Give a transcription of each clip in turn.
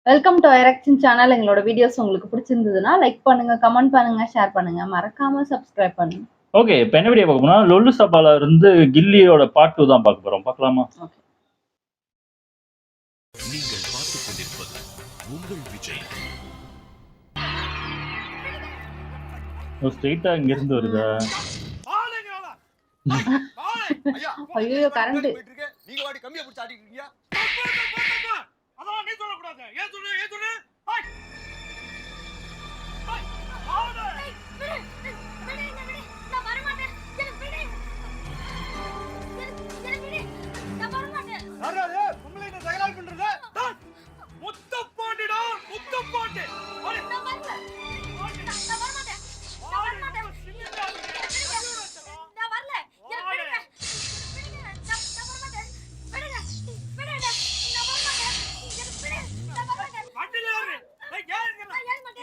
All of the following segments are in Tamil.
வெல்கம் டு ஐரக்ஷன் சேனல். எங்களோட வீடியோஸ் உங்களுக்கு பிடிச்சிருந்ததுன்னா லைக் பண்ணுங்க, கமெண்ட் பண்ணுங்க, ஷேர் பண்ணுங்க. மறக்காம சப்ஸ்கிரைப் பண்ணுங்க. ஓகே. இப்ப என்ன வீடியோ பார்க்க போறோம்னா, லொல்லு சபால இருந்து கில்லியோட பார்ட் 2 தான் பார்க்க போறோம். பார்க்கலாமா? ஓகே. நீங்கள் பார்த்துக் கொண்டிருப்பது உங்கள் விஜய். ஸ்ட்ரெயிட்டா இங்க இருந்து வருதா? ஐயோ கரண்ட். நீங்க வாடி கம்மியா பிடிச்சு ஆடிட்டு இருக்கீங்க. அதெல்லாம் நீ சொல்ல கூடாது. ஏன் சொல்லு? நான் வர மாட்டேன். நான் வர மாட்டேன். யாராவது உங்களை என்ன தகராறு பண்றது? முத்தப்பாண்டிடா, முத்தப்பாண்டி. நான் வரல. நான் வர மாட்டேன். நான் வர மாட்டேன். நான் வரல. எனக்கு விடுங்க. நான் வர மாட்டேன். விடுங்க. நான் வர மாட்டேன். எனக்கு விடு. நான் வர மாட்டேன். வண்டில ஏறு. ஏறுங்க. நான் ஏற மாட்டேன்.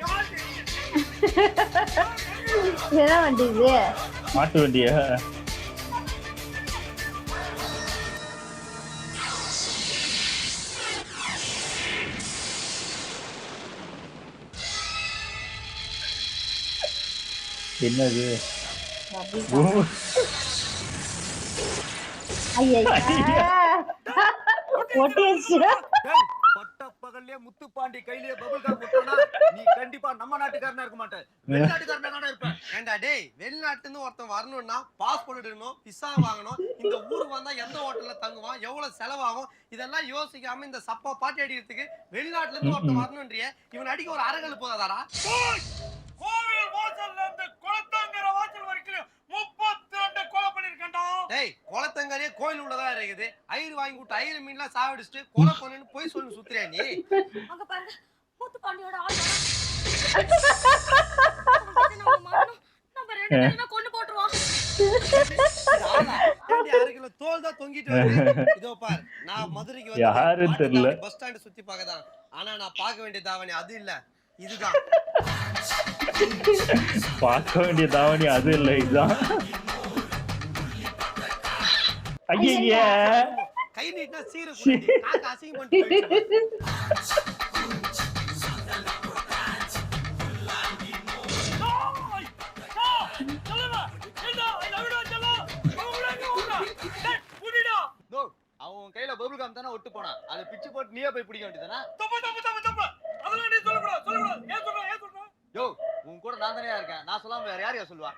என்ன வண்டி இது? மாட்டு வண்டியா? என்னது? ஒட்டியாச்சு. டேய், பட்ட பகல்லே முத்துப்பாண்டி கையிலே பபிள் காம் முட்டனா நீ கண்டிப்பா நம்ம நாட்டுக்காரனா இருக்க மாட்டே. வெளிநாட்டுக்காரனா தான இருப்ப. ஏண்டா டேய், வெளிநாட்டுல இருந்து ஒருத்தன் வரணும்னா பாஸ்போர்ட் எடுக்கணும், விசா வாங்கணும், இந்த ஊருக்கு வந்தா எந்த ஹோட்டல்ல தங்குவான், எவ்வளவு செலவாகும், இதெல்லாம் யோசிக்காம இந்த சப்பா பாட்டி அடிக்கிறதுக்கு வெளிநாட்டுல இருந்து ஒருத்தன் வரணும்ன்றிய இவன் அடிக்க ஒரு அரகல் போதாதாடா? கோவில் வாசல்ல இருந்து குளத்தங்கர வாசல் வரைக்கும் 32 கொலை பண்ணிருக்கேன்டா. டேய், குளத்தங்கரையே கோயில் உள்ளதா இருக்குது. ஐயர் வாங்கி விட்டு ஐயர் மீன்லாம் சாவடிச்சுட்டு கொலை பண்ணு போய் சொல்லு சுத்துறியா நீ? அங்க பாருங்க. முத்துப்பாண்டியோட ஆள் வரான். நம்ம மாறணும். நம்ம ரெண்டு பேருமே கொண்டு போட்டுருவோம். ஏண்டி அரகில தோல் தான் தொங்கிட்டு வருது. இதோ பார், நான் மதுரைக்கு வந்து யாரு தெரியல. பஸ் ஸ்டாண்ட் சுத்தி பார்க்கதான். ஆனா நான் பார்க்க வேண்டிய தாவணி அது இல்ல, இதுதான். பார்க்க வேண்டிய தாவணி அது இல்ல, இதுதான். ஐயா கை நீட்டினா சீர குடி காக்க அசிங்கம் பண்ணிட்டு போயிடுச்சு. நோ, அவன் கையில பபிள் காம் தான ஒட்டு போனா. அதை பிச்சு போட்டு நீயே போய் பிடிக்க வேண்டியதானே. தப்பு. அதெல்லாம் நீ சொல்லக்கூடாது. ஏன் சொல்ற? யோ, உன் கூட நான் தானே இருக்கேன். நான் சொல்லாம வேற யாரையா சொல்லுவா?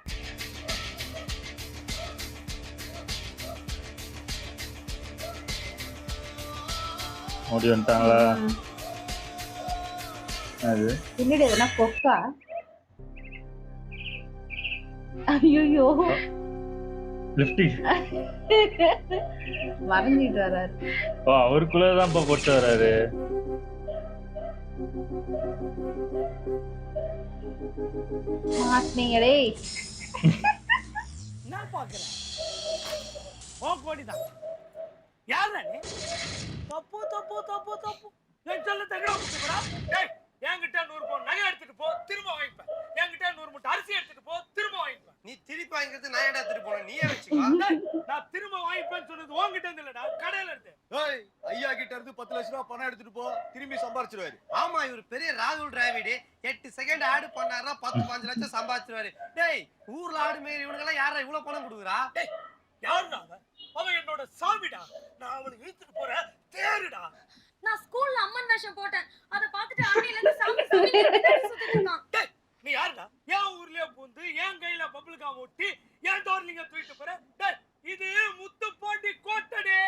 ஓடி வந்துட்டாங்களா? அது பின்னாடி எதுனா கொக்கா? ஐயோ லிப்டிக். மறந்துட்டு வராரு. ஓ, அவருக்குள்ளதான் போட்டு வராரு. மாட்டீங்களே. நான் பாக்குறேன். ஓக் பண்ணிதான். யாரா நீ? தப்பு. என் சொல்ல தகரா குடுறா. டேய், என்கிட்ட 100 பவுன் நகை எடுத்துட்டு போ, திரும்ப வாங்கிப்பேன். என்கிட்ட 100 மூட்டை அரிசி எடுத்துட்டு போ, திரும்ப வாங்கிப்பேன். நீ திருப்பி வாங்கிறது நான் ஏடா திருப்பி போன, நீயே வச்சுக்கோ. நான் திரும்ப வாங்கிப்பேன்னு சொன்னது உன்கிட்ட இருந்து இல்லடா, கடையில இருந்து. ஏய், ஐயா கிட்ட இருந்து 10 லட்சம் ரூபாய் பணம் எடுத்துட்டு போ, திரும்பி சம்பாரிச்சிடுவாரு. ஆமா, இவர் பெரிய ராகுல் டிராவிட். 8 செகண்ட் ஆடு பண்ணாருன்னா 10-15 லட்சம் சம்பாதிச்சிருவாரு. டேய், ஊர்ல ஆடு மேரி இவனுங்கெல்லாம் யாரா இவ்வளவு பணம் கொடுக்குறா? டேய், யாருடா அவன்? அவன் என்னோட சாமிடா. நான் அவனை இழுத்துட்டு போறேன், தேடுடா. நான் ஸ்கூல்ல அம்மன் வேஷம் போட்டேன். அத பார்த்துட்டு அன்னையில இருந்து சாமி சுத்திட்டு இருக்கான். டேய், நீ யாருடா? என் ஊர்லயே பூந்து என் கையில பபிள் காம் ஒட்டி என் டார்லிங்க தூக்கிட்டு போற? டேய், இது முத்துப்பாண்டி கோட்டடே.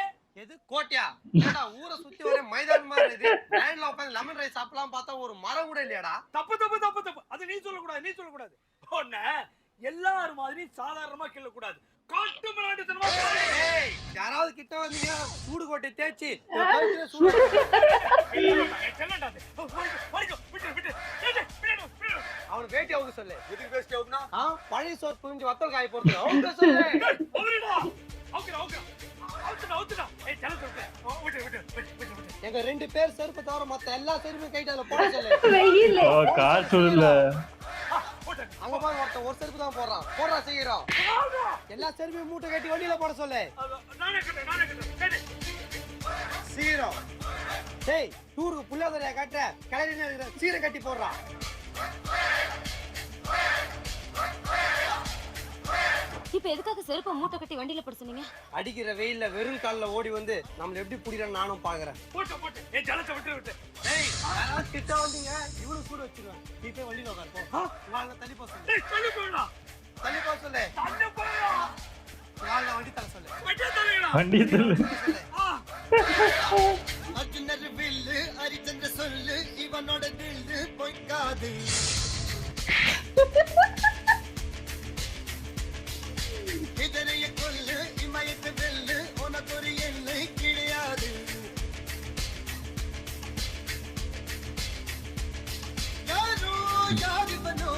எது கோட்டையா? ஏடா ஊரை சுத்தி வர மைதான் மாதிரி இது. லைன்ல உட்கார்ந்து லெமன் ரைஸ் சாப்பிடலாம் பார்த்தா ஒரு மரம் கூட இல்லையாடா? தப்பு. அது நீ சொல்லக்கூடாது. உன்ன எல்லாரும் மாதிரி சாதாரணமா கிள்ளக்கூடாது. காட்டு மிராண்டித்தனமா ஏய், யாராவது கிட்ட வந்தீங்க சூடு கோட்டை தேய்ச்சி என் கழுத்துல சூடு செல்லண்டா. விட்டு. அவன் வேட்டி அவுக்க சொல்லு. எதுக்கு பேசிட்டு அவுக்குனா? பழைய சோறு புரிஞ்சு வத்தல் காய போறது அவுக்க சொல்லு. அவருடா. அவுத்துடா. ஏய், செல்ல சொல்றேன். விட்டு. எங்க 2 பேர் செருப்பு தவிர மத்த எல்லா செருப்பும் கைட்டு அதுல போட சொல்லு. வெயில். ஓ, காசு இல்ல. அங்க பாரு, ஒருத்தன் ஒரு செருப்பு தான் போடுறா செய்யறோம். எல்லா செருப்பையும் மூட்டை கட்டி வண்டியில போட சொல்லு. நானே கட்டேன். சீக்கிரம் டேய் டூருக்கு புள்ளாதரையா காட்டுற கலரி சீரை கட்டி போடுறா. இப்ப எதுக்காக செருப்பை மூட்டை கட்டி வண்டியில போட சொன்னீங்க? அடிக்கிற வெயில்ல வெறும் கால்ல ஓடி வந்து நம்மள எப்படி புடிக்கிறேன்னு நானும் பாக்குறேன். போட்டு என் ஜலத்தை விட்டு டேய் யாராவது கிட்ட வந்தீங்க இவ்வளவு சூடு வச்சிருவேன். நீ போய் வண்டியில உட்காரு போ. வாங்க தள்ளி போ சொல்லு. தள்ளி போயிடா தள்ளி போ சொல்லு. தள்ளி போயிடா வாங்க வண்டி தள்ள சொல்லு. வண்டியை தள்ளிடா வண்டி தள்ளு. அர்ஜுனர் வில்லு ஹரிச்சந்திர சொல்லு இவனோட தில்லு பொய்க்காது. இதனைய கொல்லு இமயத்து வெல்லு உனக்கு ஒரு எல்லை கிடையாது. யாரோ யாரிவனோ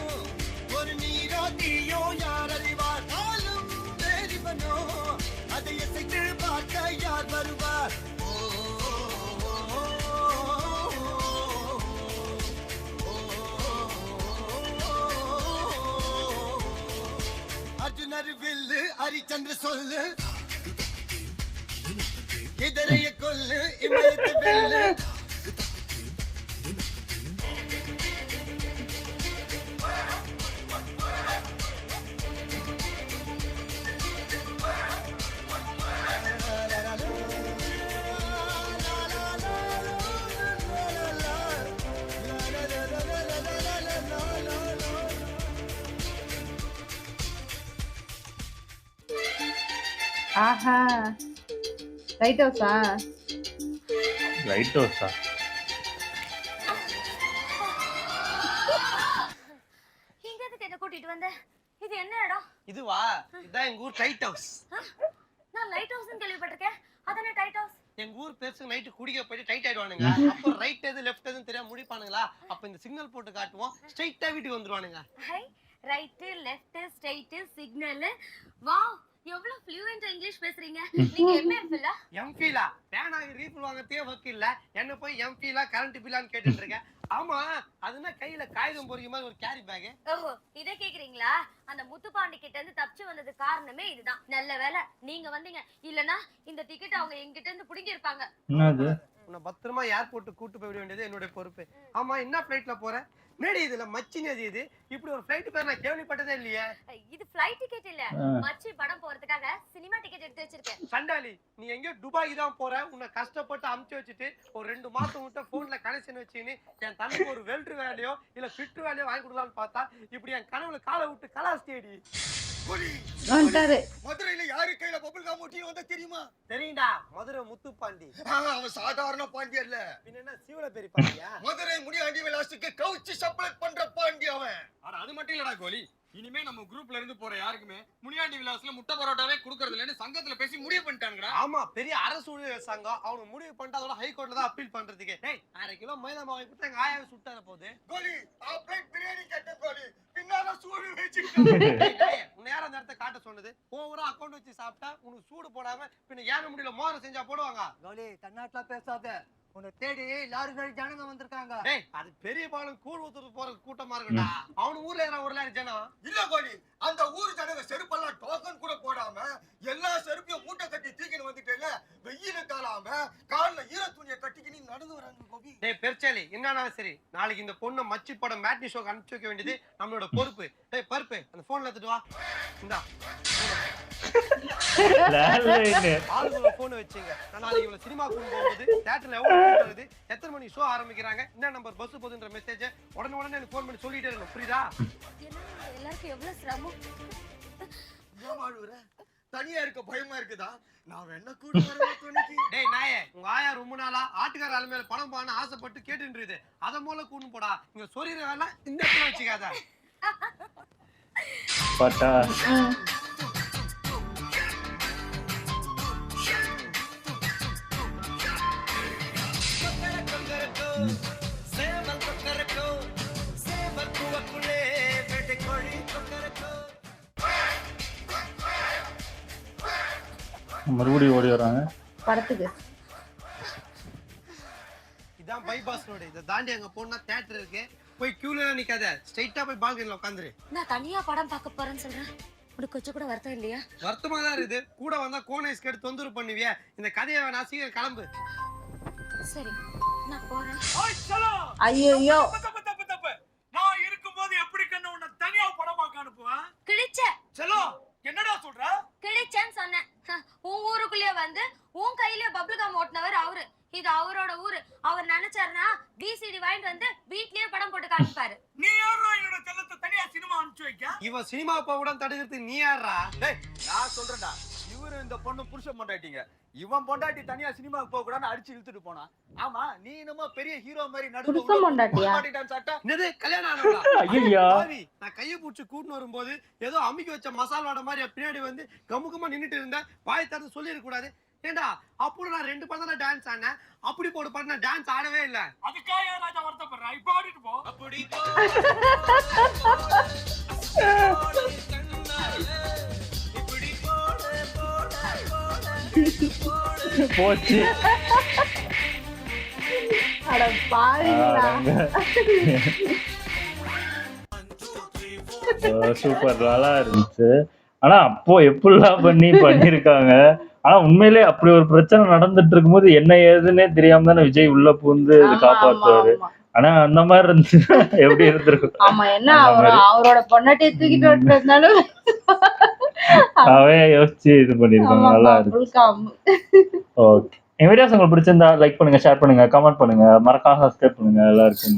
ஒரு நீரோ நீயோ யார் அறிவார் நாளும் வேறிவனோ அதை எசைத்து பார்க்க யார் வருவார். அர்ஜுனர் வில்லு ஹரிச்சந்திர சொல்லு இதரைய கொல்லு இமயத்து வெல்லு. ஆஹா லைட் ஹவுஸா? லைட் ஹவுஸா? இங்க எதுக்கு என்ன கூட்டிட்டு வந்த? இது என்ன இடம்? இதுவா இதான் எங்க ஊர் டைட் ஹவுஸ். நான் லைட் ஹவுஸ்னு கேள்விப்பட்டிருக்கேன். அதானே டைட் ஹவுஸ்? எங்க ஊர் பெருசு நைட்டு குடிக்க போயிட்டு டைட் ஆயிடுவானுங்க. அப்போ ரைட் எது லெஃப்ட் எதுன்னு தெரியாம முடிப்பானுங்களா? அப்ப இந்த சிக்னல் போட்டு காட்டுவோம் ஸ்ட்ரைட்டா வீட்டுக்கு வந்துருவானுங்க. Hi right left straight signal. Wow எவ்வளவு ஃப்ளூயன்ட் இங்கிலீஷ் பேசுறீங்க. நீங்க எம்எஃப்ல? எம்பிலா பேனாக ரீஃபில் வாங்கத்தே வக்கு இல்ல. என்ன போய் எம்பிலா கரண்ட் பில்லான்னு கேட்டுட்டு இருக்கேன். ஆமா அதுனா கையில காகிதம் பொறிக்க மாதிரி ஒரு கேரி பேக். ஓஹோ இத கேக்குறீங்களா? அந்த முத்துப்பாண்டி கிட்ட இருந்து தப்பிச்சு வந்தது காரணமே இதுதான். நல்ல வேளை நீங்க வந்தீங்க. இல்லனா இந்த டிக்கெட் அவங்க எங்கிட்ட இருந்து புடிங்கி இருப்பாங்க. என்னது? உன்னை பத்திரமா ஏர்போர்ட் கூட்டு போய் விட வேண்டியது என்னோட பொறுப்பு. ஆமா என்ன ஃபிளைட்ல போற? மேடி இதுல மச்சினி அது இது இப்படி ஒரு ஃபிளைட் பேர் நான் கேள்விப்பட்டதே இல்லையே. இது ஃளைட் டிக்கெட் இல்ல, மச்சி படம் போறதுக்காக சினிமா டிக்கெட் எடுத்து வச்சிருக்கேன். சண்டாலி நீ எங்கயோ துபாய்க்கு தான் போற. உன்னை கஷ்டப்பட்டு அமுச்சு வச்சுட்டு ஒரு 2 மாசம் விட்டு போன்ல கனெக்ஷன் வச்சுன்னு என் தனக்கு ஒரு வெல்டர் வேலையோ இல்ல ஃபிட் வேலையோ வாங்கி கொடுக்கலாம்னு பார்த்தா இப்படி என் கனவுல காலை விட்டு கலாஸ்டேடி. வந்துட்டாரு. மதுரையில யாரு கையில பபுள் காம் ஊட்டி வந்தா தெரியுமா? தெரியும்டா மதுரை முத்துப்பாண்டி. அவன் சாதாரண பாண்டி அல்ல. பின்ன என்ன சீவல பெரிய பாண்டியா? மதுரை முடியாண்டி விலாசுக்கு கவுச்சி சப்ளை பண்ற பாண்டி அவன். ஆனா அது மட்டும் இல்லடா கோலி. இனிமே நம்ம குரூப்ல இருந்து போற யாருக்குமே முனியாண்டி விலாஸ்ல முட்டை பரோட்டாவே குடுக்கறது இல்லன்னு சங்கத்துல பேசி முடிவு பண்ணிட்டாங்கடா. ஆமா பெரிய அரசு ஊழியர் சங்கம் அவனுக்கு முடிவு பண்ணிட்டு அதோட ஹைகோர்ட்ல தான் அப்பீல் பண்றதுக்கு. டேய் 1/2 கிலோ மைதா மாவு வாங்கி கொடுத்தா எங்க ஆயாவே சுட்டாத போகுது. கோலி பிளேட் பிரியாணி கேட்ட கோலி பின்னால சூடு வச்சிட்டு. உன்னை யார அந்த இடத்த காட்ட சொன்னது? ஓவரா அக்கௌண்ட் வச்சு சாப்பிட்டா உனக்கு சூடு போடாம பின்ன ஏன முடியல மோரம் செஞ்சா போடுவாங்க. கோலி தன்னாட்ல பேசாத. உன்னை தேடி லாரி ஜனங்க வந்திருக்காங்க. டேய் அது பெரிய பாலம் கூழ் ஊத்துறது போற கூட்டமா இருக்குடா. அவனு ஊர்ல ஏற ஒரு லாரி ஜனம். இல்ல கோலி அந்த ஊர் ஜனங்க செருப்பெல்லாம் டோக்கன் கூட போடாம எல்லா செருப்பையும் மூட்டை கட்டி தூக்கின்னு வந்துட்டேல. வெயில காலாம கால்ல ஈர துணியை கட்டிக்கின்னு நடந்து வராங்க கோபி. டேய் பெருச்சாலி என்னன்னாலும் சரி நாளைக்கு இந்த பொண்ணை மச்சி படம் மேட்னி ஷோக்கு அனுப்பிச்சு வைக்க வேண்டியது நம்மளோட பொறுப்பு. டேய் பருப்பு அந்த போன்ல எடுத்துட்டு வா. இந்தா ஆளுங்களோட போன் வச்சுங்க. நாளைக்கு இவ்வளவு சினிமா போகும்போது தியேட்டர்ல எவ்வளவு கூட்டம் வருது, எத்தனை மணி ஷோ ஆரம்பிக்கிறாங்க, என்ன நம்பர் பஸ் போகுதுன்ற மெசேஜ் உடனே எனக்கு போன் பண்ணி சொல்லிட்டே இருக்கணும். புரியுதா? எல்லாருக்கும் எவ்வளவு சிரமம். தனியா இருக்க பயமா இருக்குதா? நான் என்ன கூட வரேன் துணிக்கு. டேய் நாயே உங்க ஆயா ரொம்ப நாளா ஆட்டுக்கார ஆளு மேல பணம் பான ஆசைப்பட்டு கேட்டுன்றது. அத மூல கூண்டு போடா. இங்க சொரிற வேலை இந்த இடத்துல வச்சுக்காத. பட்டா மறுபடியும் ஓடி வராங்க படத்துக்கு. இதான் பைபாஸ் ரோடு. இத தாண்டி அங்க போனா தியேட்டர் இருக்கு. போய் கியூல நிக்காத. ஸ்ட்ரைட்டா போய் பால்கனில உட்கார்ந்துரு. நான் தனியா படம் பார்க்க போறேன்னு சொல்றேன். உனக்கு கொஞ்சம் கூட வருத்தம் இல்லையா? வருத்தமா தான் இருக்குது. கூட வந்தா கோன் ஐஸ் கேட்டு தொந்தரவு பண்ணுவியே. இந்த கதையை வேணா சீக்கிரம் கிளம்பு. சரி நான் போறேன். ஓய் செல்லோ. ஐயோ தப்பு. நான் இருக்கும்போது எப்படி கண்ணு உன்னை தனியா படம் பார்க்க அனுப்புவேன்? கிழிச்ச செல்லோ, என்னடா சொல்ற? கிழிச்சேன்னு சொன்னேன். உன் ஊருக்குள்ளே வந்து உன் கையில பபிள் கம் ஓட்டுனவர் அவரு. இது அவரோட ஊரு. அவர் நினைச்சாருன்னா விசிடி வாங்கிட்டு வந்து வீட்லயே படம் போட்டு காமிப்பாரு. நீ யாரா என்னோட செல்லத்தை தனியா சினிமா அனுப்பிச்சு வைக்க? இவன் சினிமா போக கூட தடுக்கிறதுக்கு நீ யாரா? டேய் நான் சொல்றேன்டா இவரு இந்த பொண்ணு புருஷன் பொண்டாட்டிங்க இவன் பொண்டாட்டி தனியா சினிமாக்கு போக கூடாதுன்னு அடிச்சு இழுத்துட்டு போனா ஆமா நீ என்னமோ பெரிய ஹீரோ மாதிரி புருஷன் பொண்டாட்டியா? என்னது கல்யாணம் ஆனவளா? ஐயா பாவி, நான் கையை பிடிச்சி கூட்டின்னு வரும்போது ஏதோ அமுக்கி வச்ச மசால் வாடை மாதிரி பின்னாடி வந்து கமுக்கமா நின்னுட்டு இருந்தேன். வாய் திறந்து சொல்லிருக்க கூடாது. ஏண்டா அப்படி நான் 2 படம் தான் டான்ஸ் ஆனேன். அப்படி போட்டு பாட்டு நான் டான்ஸ் ஆடவே இல்ல. அதுக்காக ஏன் ராஜா வருத்தப்படுறா? இப்ப ஆடிட்டு போ. அப்படி போச்சு. அட பாருங்களா. சூப்பர் நல்லா இருந்துச்சு. ஆனா அப்போ எப்படிலாம் பண்ணிருக்காங்க. ஆனா உண்மையிலே அப்படி ஒரு பிரச்சனை நடந்துட்டு இருக்கும்போது என்ன ஏதுன்னே தெரியாம தானே விஜய் உள்ள பூந்து இது காப்பாத்துவாரு. ஆனா அந்த மாதிரி இருந்துச்சு எப்படி இருந்திருக்கும். ஆமா என்ன அவரோட பொண்டாட்டியை தூக்கிட்டு வந்ததுனாலும் அவன் யோசிச்சு இது பண்ணிருக்காங்க. நல்லா இருக்கு. ஓகே, எங்க வீடியோஸ் உங்களுக்கு பிடிச்சிருந்தா லைக் பண்ணுங்க, ஷேர் பண்ணுங்க, கமெண்ட் பண்ணுங்க, மறக்காம சப்ஸ்கிரைப் பண்ணுங்க. எல்லாருக்கும்